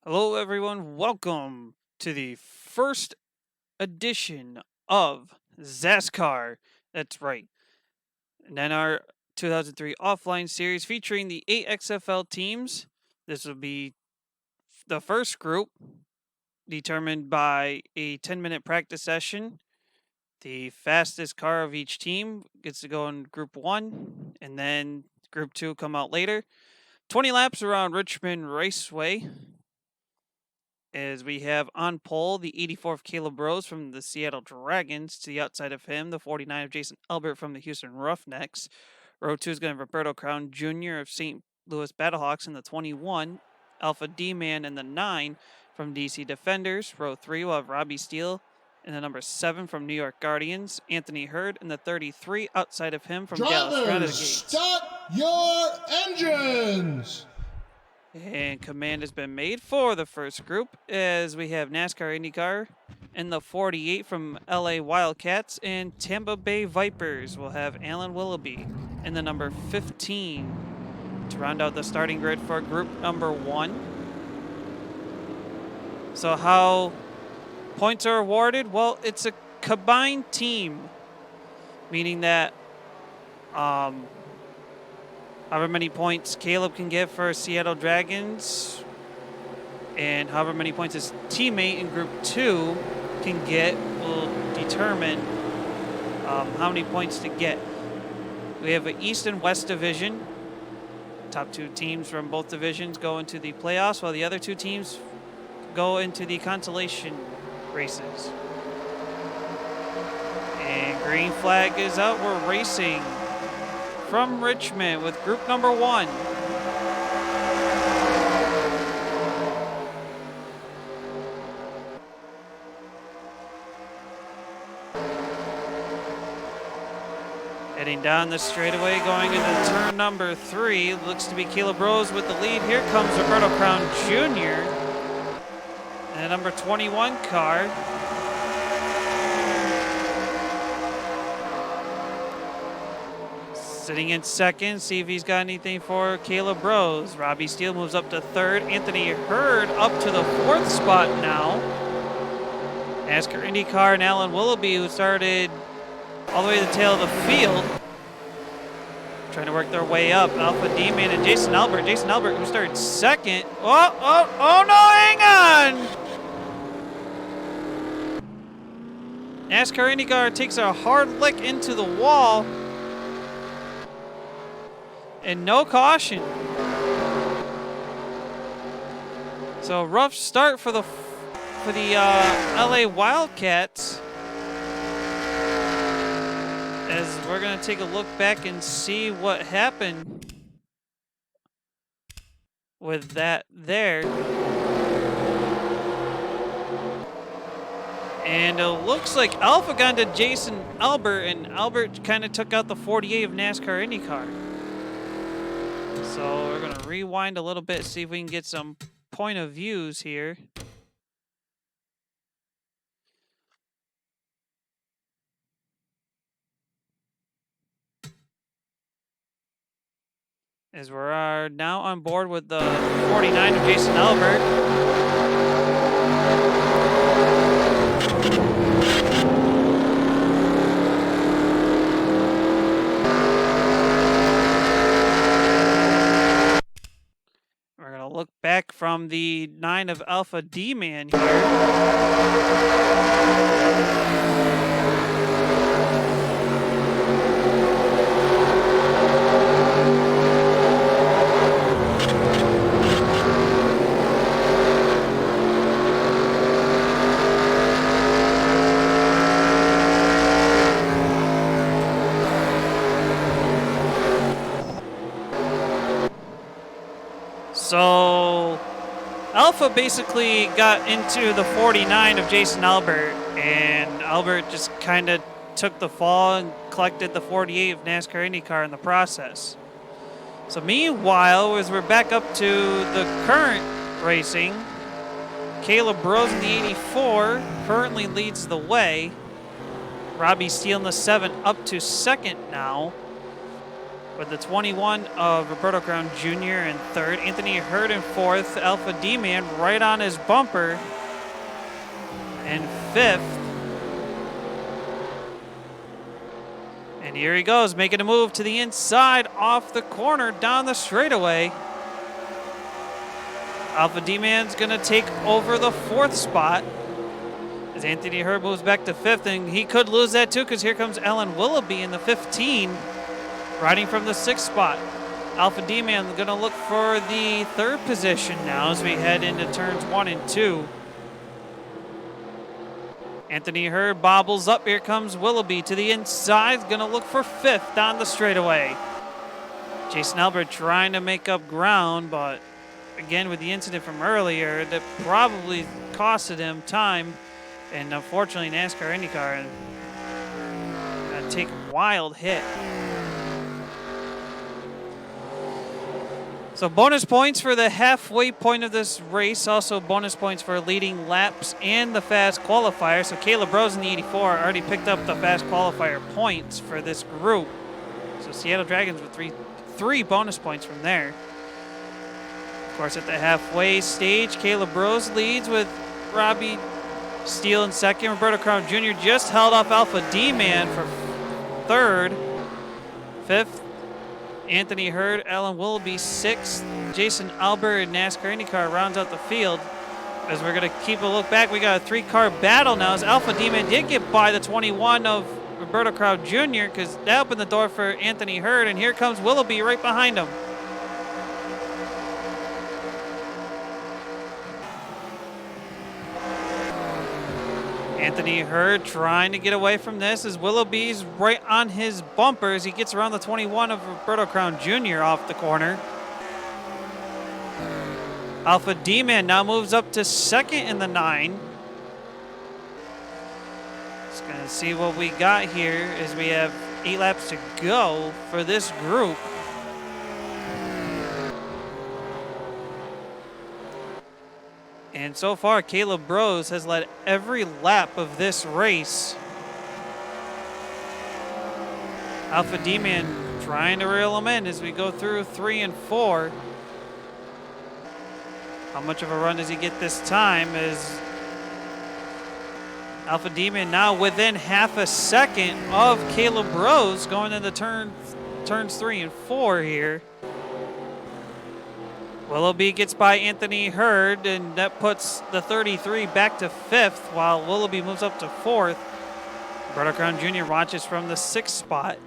Hello, everyone. Welcome to the first edition of XASCAR. That's right. And then our 2003 offline series featuring the 8 XFL teams. This will be the first group determined by a 10-minute practice session. The fastest car of each team gets to go in Group 1, and then Group 2 come out later. 20 laps around Richmond Raceway. As we have on pole the 84 of Caleb Rose from the Seattle Dragons. To the outside of him, the 49 of Jason Albert from the Houston Roughnecks. Row 2 is going to have Roberto Crown Jr. of St. Louis BattleHawks in the 21. Alpha D-Man in the 9 from DC Defenders. Row 3 will have Robbie Steele in the number 7 from New York Guardians. Anthony Hurd in the 33 outside of him from Dallas Renegades. Start your engines! And command has been made for the first group as we have NASCAR IndyCar in the 48 from LA Wildcats, and Tampa Bay Vipers will have Alan Willoughby in the number 15 to round out the starting grid for group number 1. So how points are awarded? Well, it's a combined team, meaning that however many points Caleb can get for Seattle Dragons and however many points his teammate in Group 2 can get will determine how many points to get. We have an East and West division. Top 2 teams from both divisions go into the playoffs, while the other 2 teams go into the consolation races. And green flag is out. We're racing from Richmond with group number 1. Heading down the straightaway, going into turn number 3. Looks to be Caleb Rose with the lead. Here comes Roberto Crown Jr. and number 21 car. Sitting in second, see if he's got anything for Caleb Rose. Robbie Steele moves up to 3rd. Anthony Hurd up to the 4th spot now. NASCAR IndyCar and Alan Willoughby, who started all the way to the tail of the field, trying to work their way up. Alpha D-Man and Jason Albert. Jason Albert, who started 2nd. Oh no, hang on! NASCAR IndyCar takes a hard lick into the wall. And no caution. So rough start for the LA Wildcats. As we're going to take a look back and see what happened with that there. And it looks like Alpha got to Jason Albert, and Albert kind of took out the 48 of NASCAR IndyCar. So we're going to rewind a little bit, see if we can get some point of views here. As we are now on board with the 49 of Jason Albert. Look back from the 9 of Alpha D-Man here. So Alpha basically got into the 49 of Jason Albert, and Albert just kind of took the fall and collected the 48 of NASCAR IndyCar in the process. So meanwhile, as we're back up to the current racing, Caleb Rose in the 84 currently leads the way. Robbie Steele in the 7 up to 2nd now. with the 21 of Roberto Crown Jr. in third. Anthony Hurd in fourth. Alpha D-Man right on his bumper in fifth. And here he goes, making a move to the inside, off the corner, down the straightaway. Alpha D-Man's going to take over the fourth spot as Anthony Hurd moves back to fifth, and he could lose that too because here comes Alan Willoughby in the 15, riding from the sixth spot. Alpha D-Man going to look for the third position now as we head into turns 1 and 2. Anthony Hurd bobbles up. Here comes Willoughby to the inside, going to look for fifth down the straightaway. Jason Albert trying to make up ground, but again, with the incident from earlier, that probably costed him time. And unfortunately, NASCAR IndyCar gonna take a wild hit. So bonus points for the halfway point of this race. Also bonus points for leading laps and the fast qualifier. So Caleb Rose in the 84 already picked up the fast qualifier points for this group. So Seattle Dragons with three bonus points from there. Of course, at the halfway stage, Caleb Rose leads with Robbie Steele in second. Roberto Crown Jr. just held off Alpha D-Man for third. Fifth, Anthony Hurd, Alan Willoughby sixth. Jason Albert and NASCAR IndyCar rounds out the field. As we're going to keep a look back, we got a three-car battle now as Alpha D-Man did get by the 21 of Roberto Crown Jr. because that opened the door for Anthony Hurd, and here comes Willoughby right behind him. Anthony Hurd trying to get away from this as Willoughby's right on his bumper as he gets around the 21 of Roberto Crown Jr. off the corner. Alpha D-Man now moves up to second in the 9. Just going to see what we got here as we have 8 laps to go for this group. And so far, Caleb Rose has led every lap of this race. Alpha D-Man trying to reel him in as we go through 3 and 4. How much of a run does he get this time? As Alpha D-Man now within half a second of Caleb Rose going into turns 3 and 4 here. Willoughby gets by Anthony Hurd, and that puts the 33 back to 5th, while Willoughby moves up to 4th. Roberto Crown Jr. watches from the 6th spot.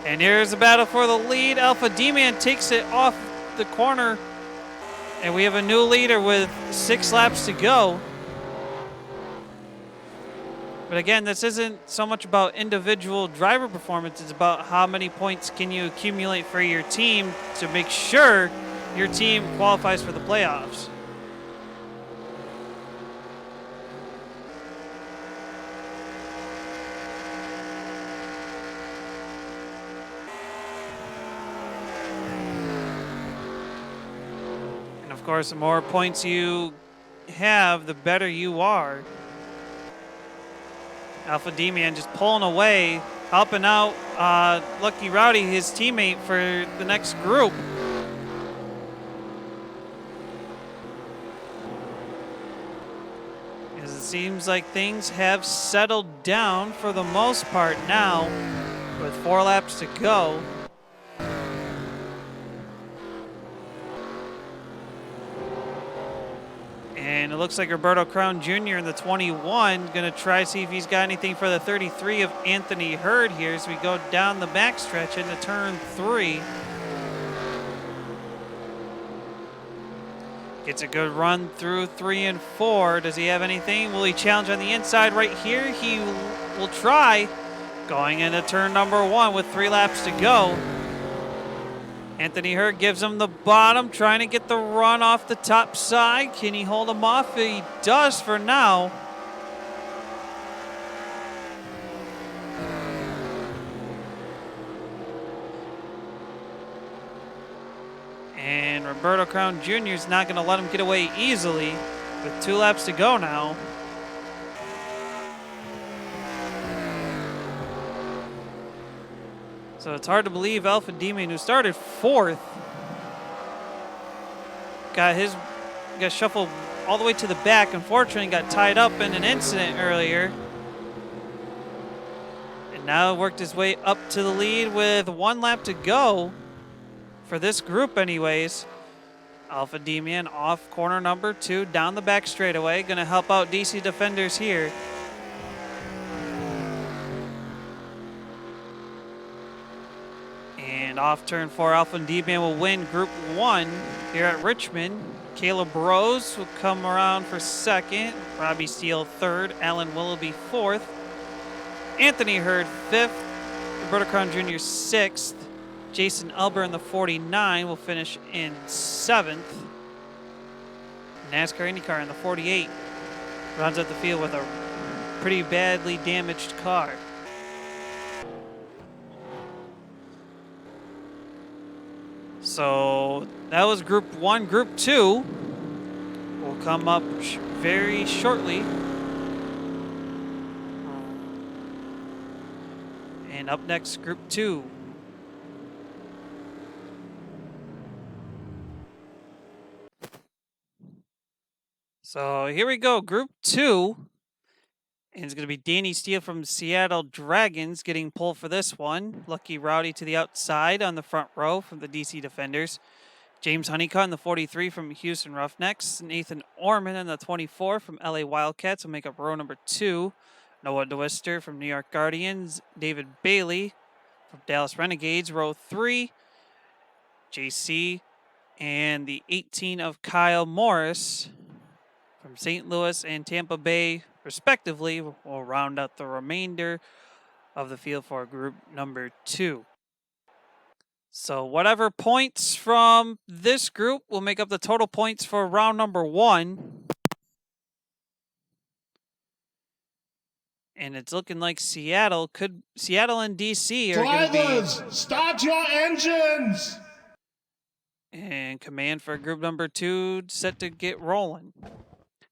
And here's the battle for the lead. Alpha D-Man takes it off the corner, and we have a new leader with 6 laps to go. But again, this isn't so much about individual driver performance. It's about how many points can you accumulate for your team to make sure your team qualifies for the playoffs. And of course, the more points you have, the better you are. Alpha D-Man just pulling away, helping out Lucky Rowdy, his teammate, for the next group. As it seems like things have settled down for the most part now, with 4 laps to go. And it looks like Roberto Crown Jr. in the 21 going to try to see if he's got anything for the 33 of Anthony Hurd here as we go down the backstretch into turn 3. Gets a good run through 3 and 4. Does he have anything? Will he challenge on the inside right here? He will try, going into turn number 1 with 3 laps to go. Anthony Hurd gives him the bottom, trying to get the run off the top side. Can he hold him off? He does for now. And Roberto Crown Jr. is not going to let him get away easily with 2 laps to go now. So it's hard to believe Alpha Demon, who started 4th, got shuffled all the way to the back. Unfortunately, got tied up in an incident earlier. And now worked his way up to the lead with 1 lap to go for this group anyways. Alpha Demon off corner number 2, down the back straightaway. Going to help out DC Defenders here. And off turn 4, Alpha Demon will win Group 1 here at Richmond. Caleb Rose will come around for 2nd. Robbie Steele 3rd. Alan Willoughby 4th. Anthony Hurd 5th. Roberto Crown Jr. 6th. Jason Elber in the 49 will finish in 7th. NASCAR IndyCar in the 48 runs out the field with a pretty badly damaged car. So that was Group 1. Group 2 will come up very shortly. And up next, Group 2. So here we go, Group 2. And it's going to be Danny Steele from Seattle Dragons getting pole for this one. Lucky Rowdy to the outside on the front row from the DC Defenders. James Honeycutt in the 43 from Houston Roughnecks. Nathan Orman in the 24 from LA Wildcats will make up row number 2. Noah DeWister from New York Guardians. David Bailey from Dallas Renegades, row 3. JC and the 18 of Kyle Morris from St. Louis and Tampa Bay, respectively, will round out the remainder of the field for group number 2. So whatever points from this group will make up the total points for round number 1. And it's looking like Seattle and DC are going to be... Drivers, start your engines! And command for group number 2 set to get rolling.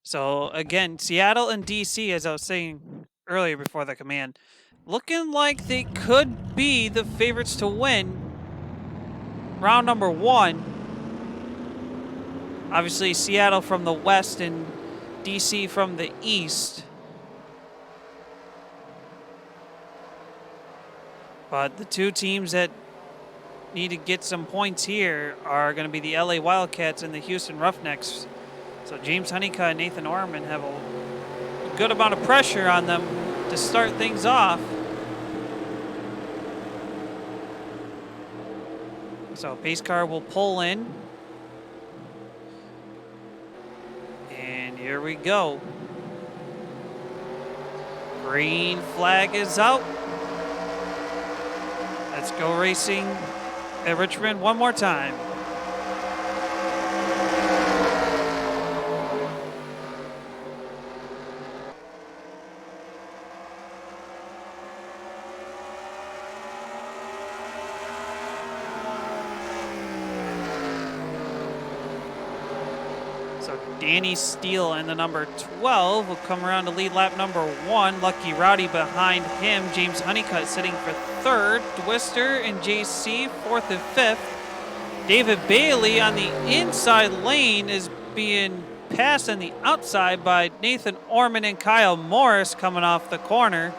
So again, Seattle and DC, as I was saying earlier before the command, looking like they could be the favorites to win round number 1. Obviously, Seattle from the west and DC from the east. But the two teams that need to get some points here are going to be the LA Wildcats and the Houston Roughnecks. So James Honeycutt and Nathan Orman have a good amount of pressure on them to start things off. So pace car will pull in. And here we go. Green flag is out. Let's go racing at Richmond one more time. So Danny Steele and the number 12 will come around to lead lap number 1. Lucky Rowdy behind him. James Honeycutt sitting for 3rd. Dwister and JC 4th and 5th. David Bailey on the inside lane is being passed on the outside by Nathan Orman and Kyle Morris coming off the corner.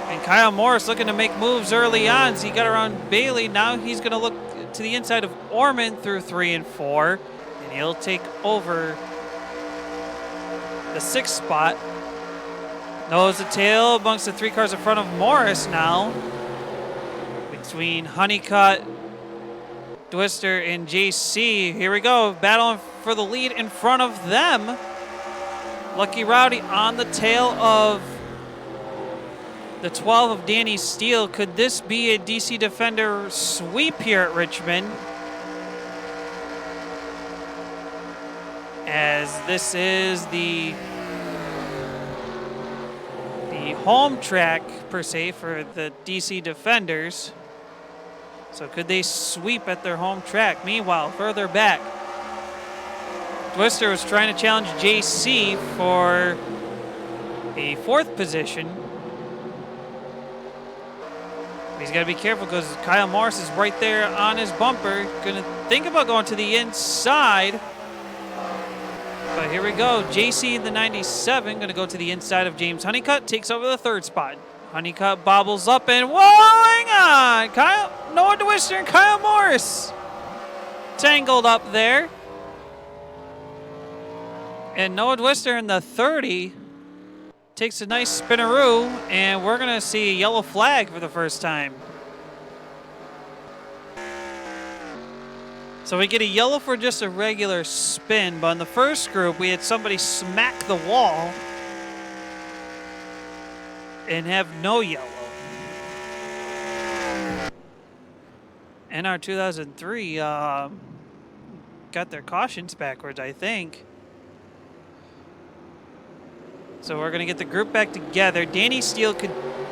And Kyle Morris looking to make moves early on. So he got around Bailey. Now he's going to look to the inside of Orman through 3 and 4. And he'll take over the 6th spot. Nose to tail amongst the 3 cars in front of Morris now. Between Honeycutt, Dwister, and JC. Here we go, battling for the lead in front of them. Lucky Rowdy on the tail of the 12 of Danny Steele. Could this be a DC Defender sweep here at Richmond? As this is the home track, per se, for the DC Defenders. So could they sweep at their home track? Meanwhile, further back, Dwister was trying to challenge JC for a 4th position. He's got to be careful because Kyle Morris is right there on his bumper. Going to think about going to the inside. But here we go. JC in the 97 going to go to the inside of James Honeycutt. Takes over the third spot. Honeycutt bobbles up and whoa, hang on. Noah Dwister and Kyle Morris tangled up there. And Noah Dwister in the 30 takes a nice spinneroo, and we're going to see a yellow flag for the first time. So we get a yellow for just a regular spin, but in the first group, we had somebody smack the wall and have no yellow. And our 2003 got their cautions backwards, I think. So we're going to get the group back together. Danny Steele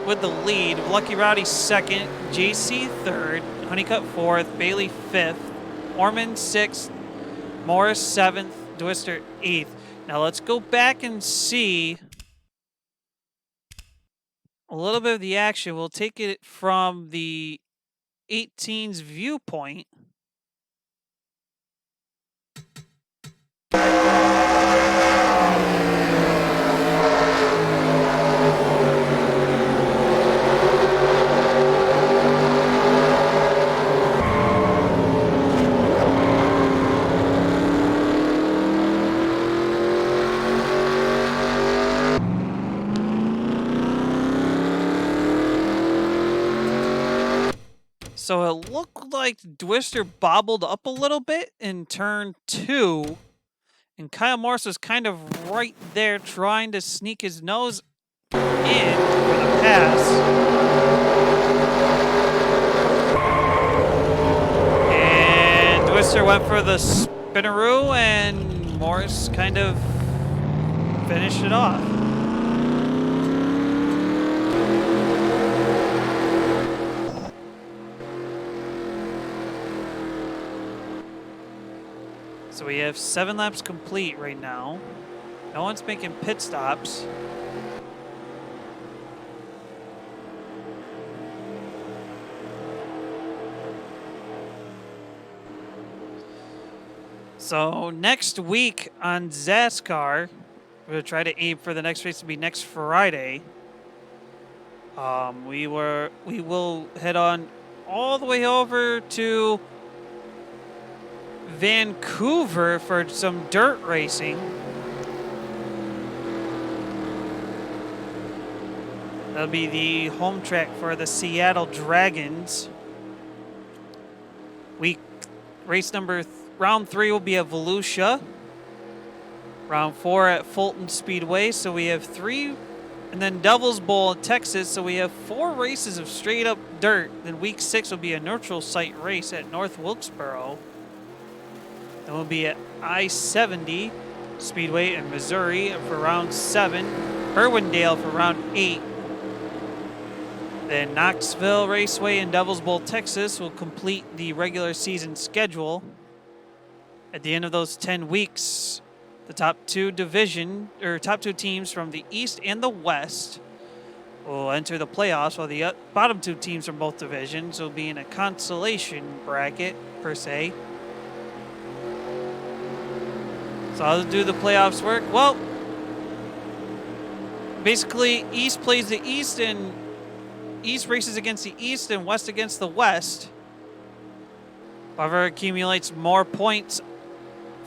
with the lead. Lucky Rowdy second. JC third. Honeycutt fourth. Bailey fifth. Orman sixth. Morris seventh. Dwister eighth. Now let's go back and see a little bit of the action. We'll take it from the 18's viewpoint. So it looked like Dwister bobbled up a little bit in turn 2. And Kyle Morris was kind of right there trying to sneak his nose in for the pass. And Dwister went for the spinneroo, and Morris kind of finished it off. So we have 7 laps complete right now. No one's making pit stops. So next week on XASCAR, we're going to try to aim for the next race to be next Friday. We will head on all the way over to Vancouver for some dirt racing. That'll be the home track for the Seattle Dragons. Round 3 will be at Volusia. Round 4 at Fulton Speedway. So we have 3, and then Devil's Bowl in Texas. So we have 4 races of straight up dirt. Then week 6 will be a neutral site race at North Wilkesboro. Then we'll be at I-70 Speedway in Missouri for round 7. Irwindale for round 8. Then Knoxville Raceway in Devil's Bowl, Texas will complete the regular season schedule. At the end of those 10 weeks, the top two teams from the East and the West will enter the playoffs, while the bottom 2 teams from both divisions will be in a consolation bracket, per se. So how do the playoffs work? Well, basically East plays the East, and East races against the East and West against the West. Whoever accumulates more points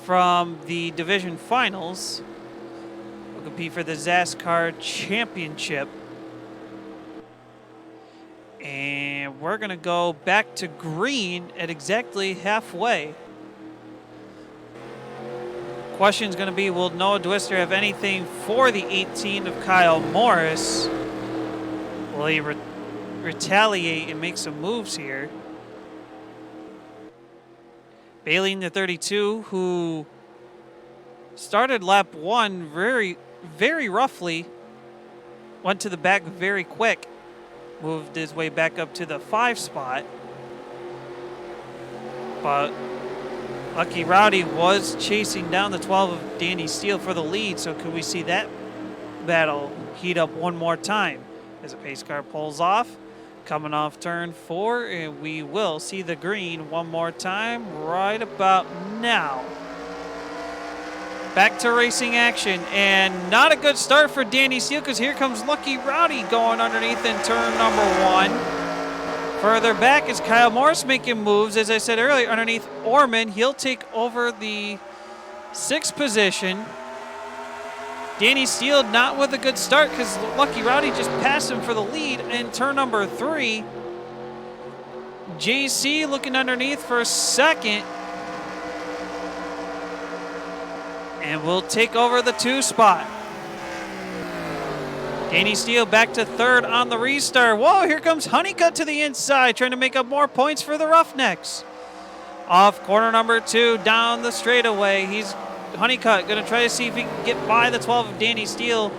from the division finals will compete for the XASCAR Championship. And we're going to go back to green at exactly halfway. Question's going to be, will Noah Dwister have anything for the 18 of Kyle Morris? Will he retaliate and make some moves here? Bailey in the 32, who started lap 1 very, very roughly, went to the back very quick, moved his way back up to the 5 spot. But Lucky Rowdy was chasing down the 12 of Danny Steele for the lead, so could we see that battle heat up one more time? As a pace car pulls off, Coming off turn 4, and we will see the green one more time right about now. Back to racing action, and not a good start for Danny Steele because here comes Lucky Rowdy going underneath in turn number 1. Further back is Kyle Morris making moves, as I said earlier, underneath Orman. He'll take over the 6th position. Danny Steele not with a good start because Lucky Rowdy just passed him for the lead in turn number 3. JC looking underneath for a 2nd. And we'll take over the 2 spot. Danny Steele back to 3rd on the restart. Whoa, here comes Honeycutt to the inside, trying to make up more points for the Roughnecks. Off corner number 2, down the straightaway. Honeycutt going to try to see if he can get by the 12 of Danny Steele.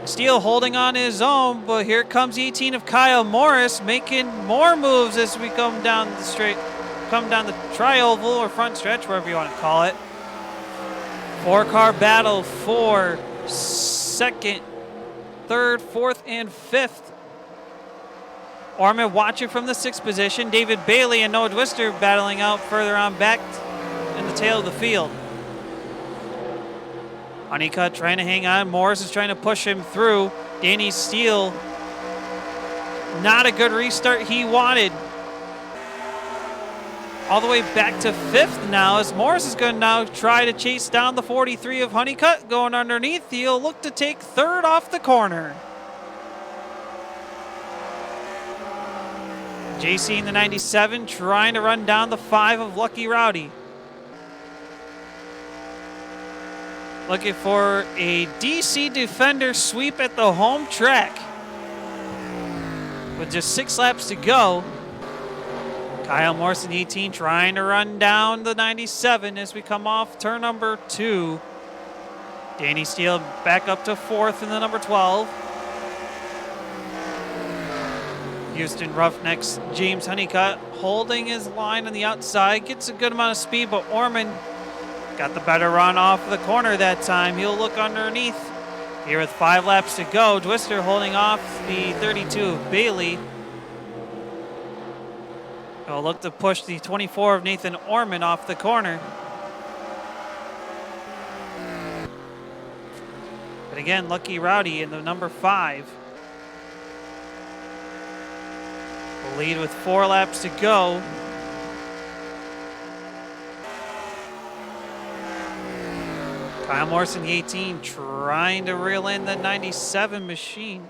Steele holding on his own, but here comes 18 of Kyle Morris making more moves as we come down the tri-oval or front stretch, wherever you want to call it. 4-car battle for 2nd, 3rd, 4th, and 5th. Orman watching from the 6th position. David Bailey and Noah Twister battling out further on back in the tail of the field. Honeycutt trying to hang on. Morris is trying to push him through. Danny Steele, not a good restart he wanted. All the way back to 5th now as Morris is going to now try to chase down the 43 of Honeycutt going underneath. He'll look to take 3rd off the corner. JC in the 97 trying to run down the 5 of Lucky Rowdy. Looking for a DC Defender sweep at the home track. With just 6 laps to go. Kyle Morrison 18 trying to run down the 97 as we come off turn number 2. Danny Steele back up to 4th in the number 12. Houston Roughnecks James Honeycutt holding his line on the outside. Gets a good amount of speed, but Orman got the better run off the corner that time. He'll look underneath. Here with 5 laps to go. Twister holding off the 32 of Bailey. He'll look to push the 24 of Nathan Orman off the corner. But again, Lucky Rowdy in the number 5. Will lead with 4 laps to go. Kyle Morrison, 18, trying to reel in the 97 machine.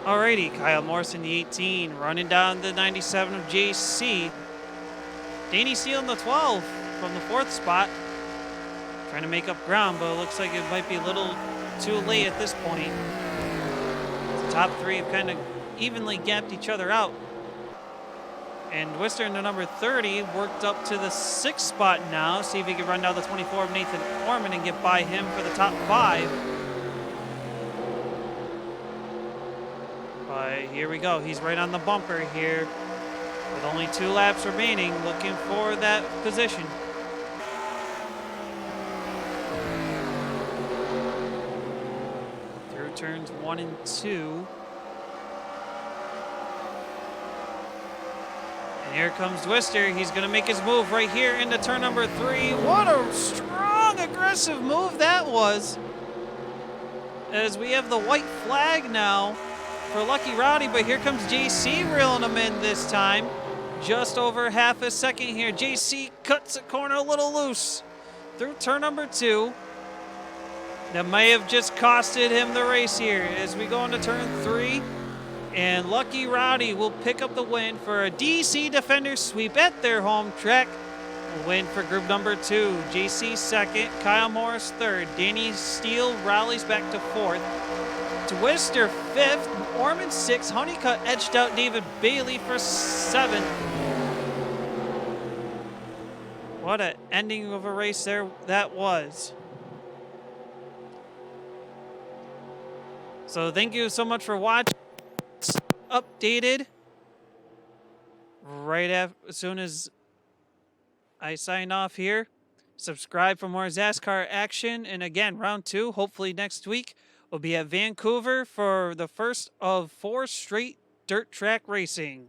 Alrighty, Kyle Morrison, the 18, running down the 97 of JC. Danny Steele in the 12 from the 4th spot. Trying to make up ground, but it looks like it might be a little too late at this point. The top 3 have kind of evenly gapped each other out. And Twister in the number 30 worked up to the 6th spot now. See if he can run down the 24 of Nathan Orman and get by him for the top 5. But here we go. He's right on the bumper here with only 2 laps remaining, looking for that position. Through turns 1 and 2. And here comes Twister. He's going to make his move right here into turn number 3. What a strong, aggressive move that was. As we have the white flag now for Lucky Rowdy, but here comes JC reeling him in this time. Just over half a second here. JC cuts a corner a little loose through turn number 2. That may have just costed him the race here as we go into turn 3. And Lucky Rowdy will pick up the win for a DC Defender sweep at their home track. A win for group number 2. JC 2nd, Kyle Morris 3rd. Danny Steele rallies back to 4th. Twister 5th, Orman 6th. Honeycutt edged out David Bailey for 7th. What an ending of a race there that was. So thank you so much for watching. Updated right as soon as I sign off here. Subscribe for more XASCAR action. And again, round 2, hopefully next week. will be at Vancouver for the first of 4 straight dirt track racing.